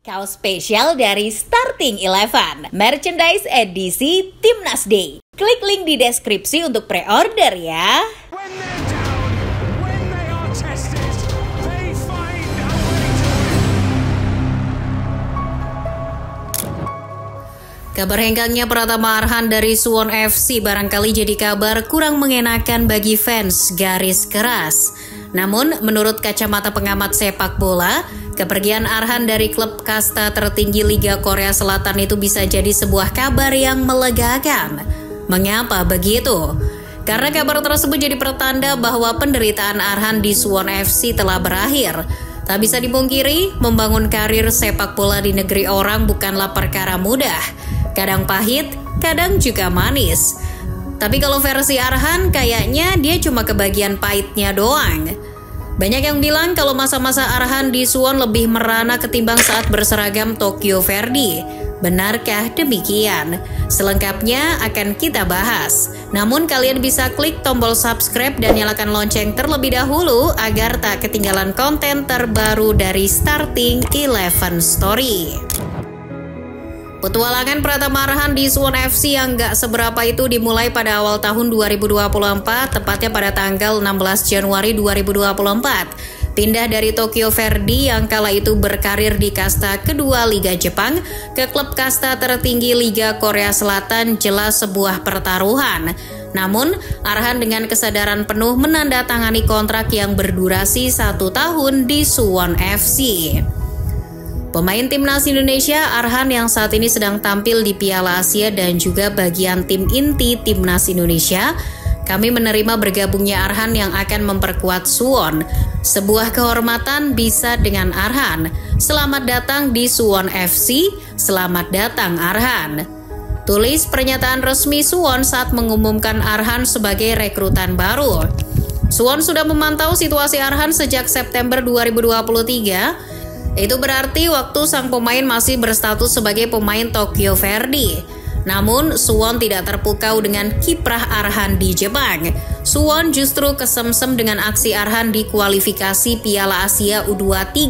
Kaos spesial dari Starting Eleven, merchandise edisi Timnas Day. Klik link di deskripsi untuk pre-order ya. Kabar henggangnya Pratama Arhan dari Suwon FC barangkali jadi kabar kurang mengenakan bagi fans garis keras. Namun, menurut kacamata pengamat sepak bola, kepergian Arhan dari klub kasta tertinggi Liga Korea Selatan itu bisa jadi sebuah kabar yang melegakan. Mengapa begitu? Karena kabar tersebut jadi pertanda bahwa penderitaan Arhan di Suwon FC telah berakhir. Tak bisa dipungkiri, membangun karir sepak bola di negeri orang bukanlah perkara mudah. Kadang pahit, kadang juga manis. Tapi kalau versi Arhan, kayaknya dia cuma kebagian pahitnya doang. Banyak yang bilang kalau masa-masa Arhan di Suwon lebih merana ketimbang saat berseragam Tokyo Verdy. Benarkah demikian? Selengkapnya akan kita bahas. Namun kalian bisa klik tombol subscribe dan nyalakan lonceng terlebih dahulu agar tak ketinggalan konten terbaru dari Starting Eleven Story. Petualangan Pratama Arhan di Suwon FC yang gak seberapa itu dimulai pada awal tahun 2024, tepatnya pada tanggal 16 Januari 2024. Pindah dari Tokyo Verdy yang kala itu berkarir di kasta kedua Liga Jepang ke klub kasta tertinggi Liga Korea Selatan jelas sebuah pertaruhan. Namun, Arhan dengan kesadaran penuh menandatangani kontrak yang berdurasi 1 tahun di Suwon FC. Pemain Timnas Indonesia Arhan yang saat ini sedang tampil di Piala Asia dan juga bagian tim inti Timnas Indonesia, kami menerima bergabungnya Arhan yang akan memperkuat Suwon. Sebuah kehormatan bisa dengan Arhan. Selamat datang di Suwon FC, selamat datang Arhan. Tulis pernyataan resmi Suwon saat mengumumkan Arhan sebagai rekrutan baru. Suwon sudah memantau situasi Arhan sejak September 2023. Itu berarti waktu sang pemain masih berstatus sebagai pemain Tokyo Verdy. Namun, Suwon tidak terpukau dengan kiprah Arhan di Jepang. Suwon justru kesemsem dengan aksi Arhan di kualifikasi Piala Asia U23.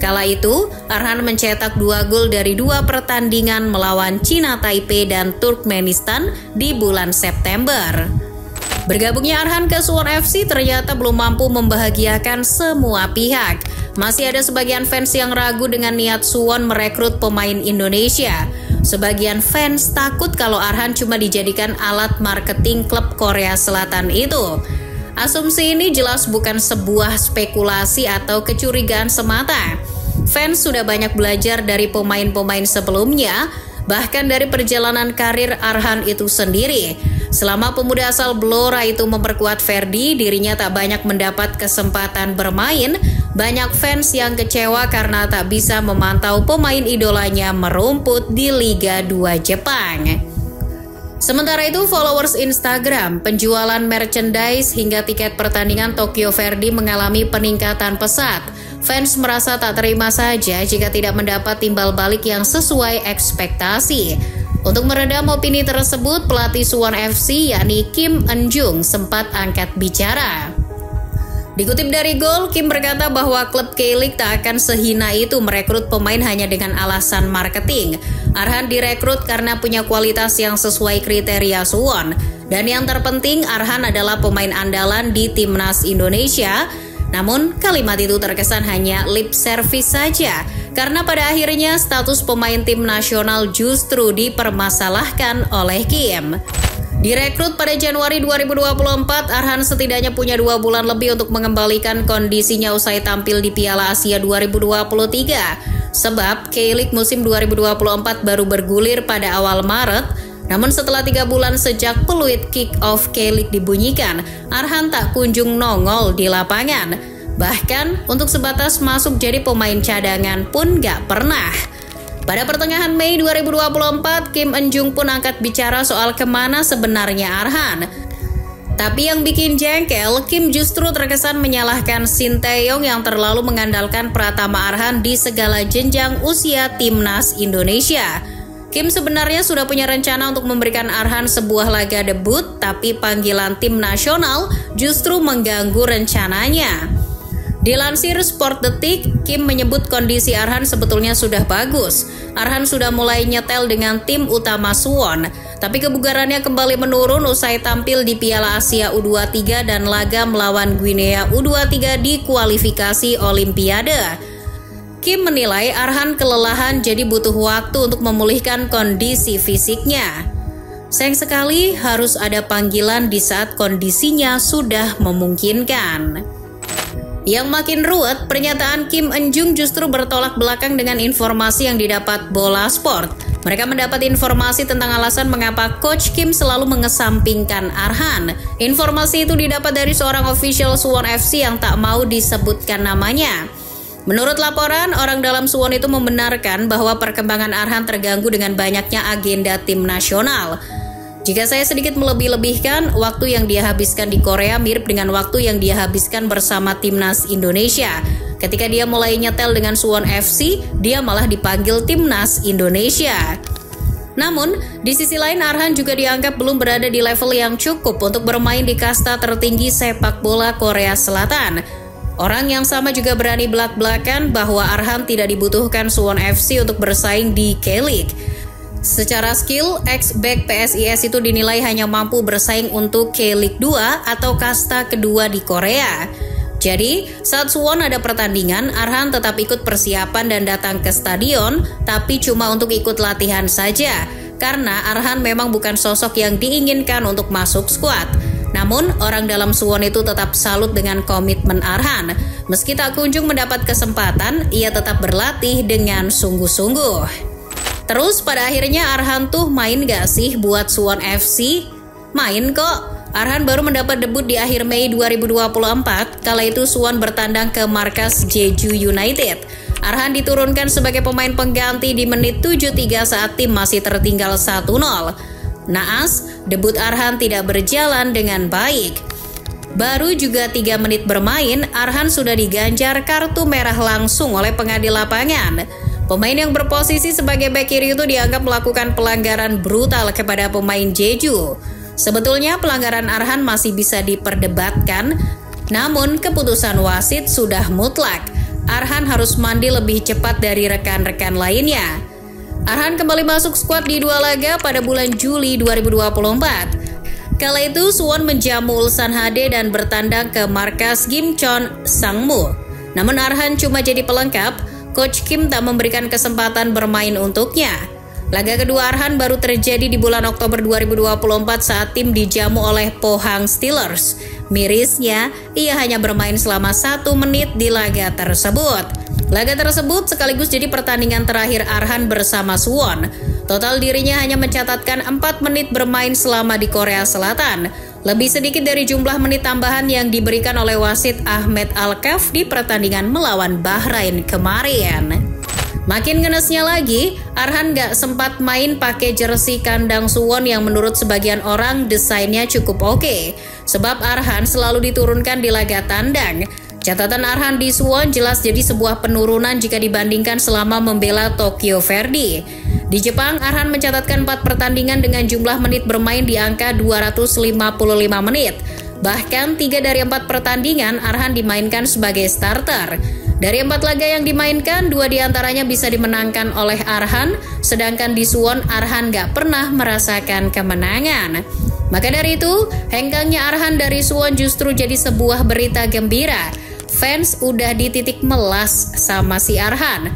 Kala itu, Arhan mencetak 2 gol dari 2 pertandingan melawan Cina Taipei dan Turkmenistan di bulan September. Bergabungnya Arhan ke Suwon FC ternyata belum mampu membahagiakan semua pihak. Masih ada sebagian fans yang ragu dengan niat Suwon merekrut pemain Indonesia. Sebagian fans takut kalau Arhan cuma dijadikan alat marketing klub Korea Selatan itu. Asumsi ini jelas bukan sebuah spekulasi atau kecurigaan semata. Fans sudah banyak belajar dari pemain-pemain sebelumnya, bahkan dari perjalanan karir Arhan itu sendiri. Selama pemuda asal Blora itu memperkuat Verdy, dirinya tak banyak mendapat kesempatan bermain. Banyak fans yang kecewa karena tak bisa memantau pemain idolanya merumput di Liga 2 Jepang. Sementara itu, followers Instagram, penjualan merchandise hingga tiket pertandingan Tokyo Verdy mengalami peningkatan pesat. Fans merasa tak terima saja jika tidak mendapat timbal balik yang sesuai ekspektasi. Untuk meredam opini tersebut, pelatih Suwon FC yakni Kim Eun-jung sempat angkat bicara. Dikutip dari Goal, Kim berkata bahwa klub K-League tak akan sehina itu merekrut pemain hanya dengan alasan marketing. Arhan direkrut karena punya kualitas yang sesuai kriteria Suwon. Dan yang terpenting, Arhan adalah pemain andalan di Timnas Indonesia. Namun, kalimat itu terkesan hanya lip service saja. Karena pada akhirnya status pemain tim nasional justru dipermasalahkan oleh Kim. Direkrut pada Januari 2024, Arhan setidaknya punya 2 bulan lebih untuk mengembalikan kondisinya usai tampil di Piala Asia 2023. Sebab K-League musim 2024 baru bergulir pada awal Maret. Namun setelah 3 bulan sejak peluit kick-off K-League dibunyikan, Arhan tak kunjung nongol di lapangan. Bahkan untuk sebatas masuk jadi pemain cadangan pun gak pernah. Pada pertengahan Mei 2024, Kim Eun-jung pun angkat bicara soal kemana sebenarnya Arhan. Tapi yang bikin jengkel, Kim justru terkesan menyalahkan Shin Tae-yong yang terlalu mengandalkan Pratama Arhan di segala jenjang usia Timnas Indonesia. Kim sebenarnya sudah punya rencana untuk memberikan Arhan sebuah laga debut, tapi panggilan tim nasional justru mengganggu rencananya. Dilansir Sport Detik, Kim menyebut kondisi Arhan sebetulnya sudah bagus. Arhan sudah mulai nyetel dengan tim utama Suwon, tapi kebugarannya kembali menurun usai tampil di Piala Asia U23 dan laga melawan Guinea U23 di kualifikasi Olimpiade. Kim menilai Arhan kelelahan jadi butuh waktu untuk memulihkan kondisi fisiknya. Sayang sekali harus ada panggilan di saat kondisinya sudah memungkinkan. Yang makin ruwet, pernyataan Kim Eun-jung justru bertolak belakang dengan informasi yang didapat Bola Sport. Mereka mendapat informasi tentang alasan mengapa Coach Kim selalu mengesampingkan Arhan. Informasi itu didapat dari seorang official Suwon FC yang tak mau disebutkan namanya. Menurut laporan, orang dalam Suwon itu membenarkan bahwa perkembangan Arhan terganggu dengan banyaknya agenda tim nasional. Jika saya sedikit melebih-lebihkan, waktu yang dia habiskan di Korea mirip dengan waktu yang dia habiskan bersama timnas Indonesia. Ketika dia mulai nyetel dengan Suwon FC, dia malah dipanggil timnas Indonesia. Namun, di sisi lain Arhan juga dianggap belum berada di level yang cukup untuk bermain di kasta tertinggi sepak bola Korea Selatan. Orang yang sama juga berani belak-belakan bahwa Arhan tidak dibutuhkan Suwon FC untuk bersaing di K-League. Secara skill, ex-back PSIS itu dinilai hanya mampu bersaing untuk K-League 2 atau kasta kedua di Korea. Jadi, saat Suwon ada pertandingan, Arhan tetap ikut persiapan dan datang ke stadion, tapi cuma untuk ikut latihan saja, karena Arhan memang bukan sosok yang diinginkan untuk masuk skuad. Namun, orang dalam Suwon itu tetap salut dengan komitmen Arhan. Meski tak kunjung mendapat kesempatan, ia tetap berlatih dengan sungguh-sungguh. Terus pada akhirnya Arhan tuh main gak sih buat Suwon FC? Main kok. Arhan baru mendapat debut di akhir Mei 2024, kala itu Suwon bertandang ke markas Jeju United. Arhan diturunkan sebagai pemain pengganti di menit 73 saat tim masih tertinggal 1-0. Naas, debut Arhan tidak berjalan dengan baik. Baru juga 3 menit bermain, Arhan sudah diganjar kartu merah langsung oleh pengadil lapangan. Pemain yang berposisi sebagai bek kiri itu dianggap melakukan pelanggaran brutal kepada pemain Jeju. Sebetulnya pelanggaran Arhan masih bisa diperdebatkan, namun keputusan wasit sudah mutlak. Arhan harus mandi lebih cepat dari rekan-rekan lainnya. Arhan kembali masuk skuad di 2 laga pada bulan Juli 2024. Kala itu Suwon menjamu Ulsan HD dan bertandang ke markas Gimcheon Sangmu. Namun Arhan cuma jadi pelengkap. Coach Kim tak memberikan kesempatan bermain untuknya. Laga kedua Arhan baru terjadi di bulan Oktober 2024 saat tim dijamu oleh Pohang Steelers. Mirisnya, ia hanya bermain selama 1 menit di laga tersebut. Laga tersebut sekaligus jadi pertandingan terakhir Arhan bersama Suwon. Total dirinya hanya mencatatkan 4 menit bermain selama di Korea Selatan. Lebih sedikit dari jumlah menit tambahan yang diberikan oleh wasit Ahmed Al-Kaf di pertandingan melawan Bahrain kemarin. Makin ngenesnya lagi, Arhan gak sempat main pakai jersey kandang Suwon yang menurut sebagian orang desainnya cukup oke. Sebab Arhan selalu diturunkan di laga tandang. Catatan Arhan di Suwon jelas jadi sebuah penurunan jika dibandingkan selama membela Tokyo Verdy. Di Jepang, Arhan mencatatkan 4 pertandingan dengan jumlah menit bermain di angka 255 menit. Bahkan 3 dari 4 pertandingan Arhan dimainkan sebagai starter. Dari 4 laga yang dimainkan, 2 diantaranya bisa dimenangkan oleh Arhan, sedangkan di Suwon Arhan gak pernah merasakan kemenangan. Maka dari itu, hengkangnya Arhan dari Suwon justru jadi sebuah berita gembira. Fans udah di titik melas sama si Arhan.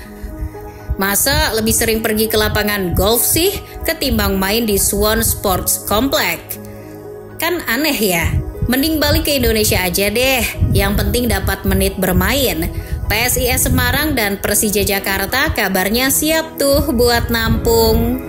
Masa lebih sering pergi ke lapangan golf sih ketimbang main di Suwon Sports Complex? Kan aneh ya? Mending balik ke Indonesia aja deh. Yang penting dapat menit bermain. PSIS Semarang dan Persija Jakarta kabarnya siap tuh buat nampung.